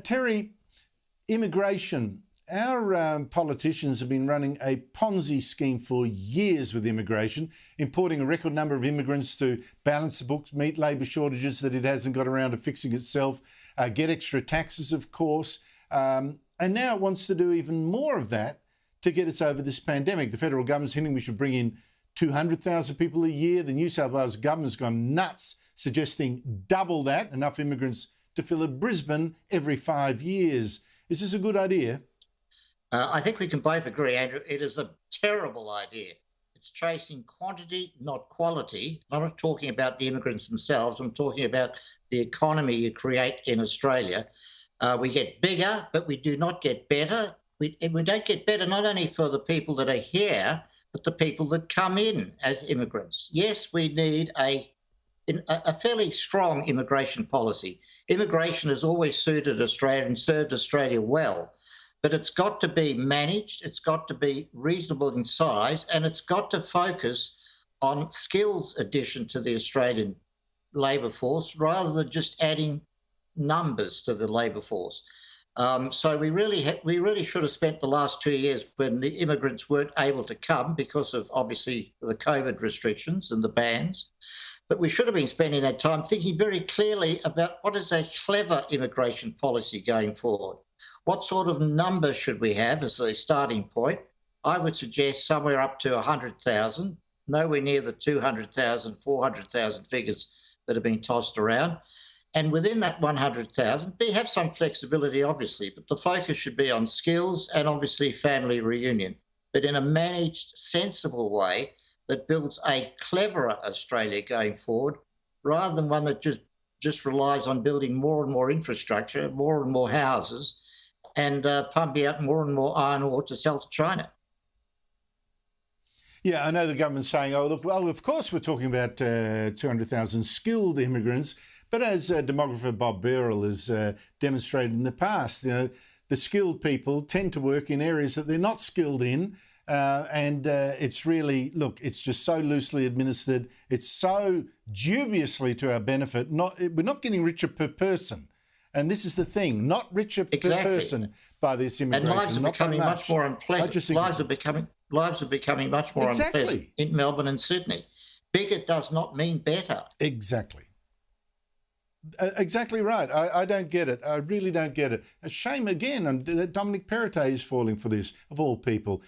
Terry, immigration. Our politicians have been running a Ponzi scheme for years with immigration, importing a record number of immigrants to balance the books, meet labour shortages that it hasn't got around to fixing itself, get extra taxes, of course, and now it wants to do even more of that to get us over this pandemic. The federal government's hinting we should bring in 200,000 people a year. The New South Wales government's gone nuts, suggesting double that, enough immigrants to fill a Brisbane every 5 years. Is this a good idea? I think we can both agree, Andrew, it is a terrible idea. It's chasing quantity, not quality. I'm not talking about the immigrants themselves. I'm talking about the economy you create in Australia. We get bigger, but we do not get better. We don't get better not only for the people that are here, but the people that come in as immigrants. Yes, we need a fairly strong immigration policy. Immigration has always suited Australia and served Australia well. But it's got to be managed, it's got to be reasonable in size, and it's got to focus on skills addition to the Australian labour force rather than just adding numbers to the labour force. So we really should have spent the last 2 years when the immigrants weren't able to come because of obviously the COVID restrictions and the bans. But we should have been spending that time thinking very clearly about what is a clever immigration policy going forward. What sort of number should we have as a starting point? I would suggest somewhere up to 100,000, nowhere near the 200,000, 400,000 figures that have been tossed around. And within that 100,000, we have some flexibility, obviously, but the focus should be on skills and obviously family reunion, but in a managed, sensible way that builds a cleverer Australia going forward, rather than one that just relies on building more and more infrastructure, more and more houses, and pumping out more and more iron ore to sell to China. Yeah, I know the government's saying, oh, look, well, of course we're talking about 200,000 skilled immigrants, but as demographer Bob Beryl has demonstrated in the past, the skilled people tend to work in areas that they're not skilled in, and it's really, look, it's just so loosely administered. It's so dubiously to our benefit. We're not getting richer per person. And this is the thing, not richer per person by this immigration. And lives are becoming much more unpleasant. Lives are becoming much more unpleasant in Melbourne and Sydney. Bigger does not mean better. Exactly. Exactly right. I don't get it. I really don't get it. A shame again. And Dominic Perrottet is falling for this, of all people.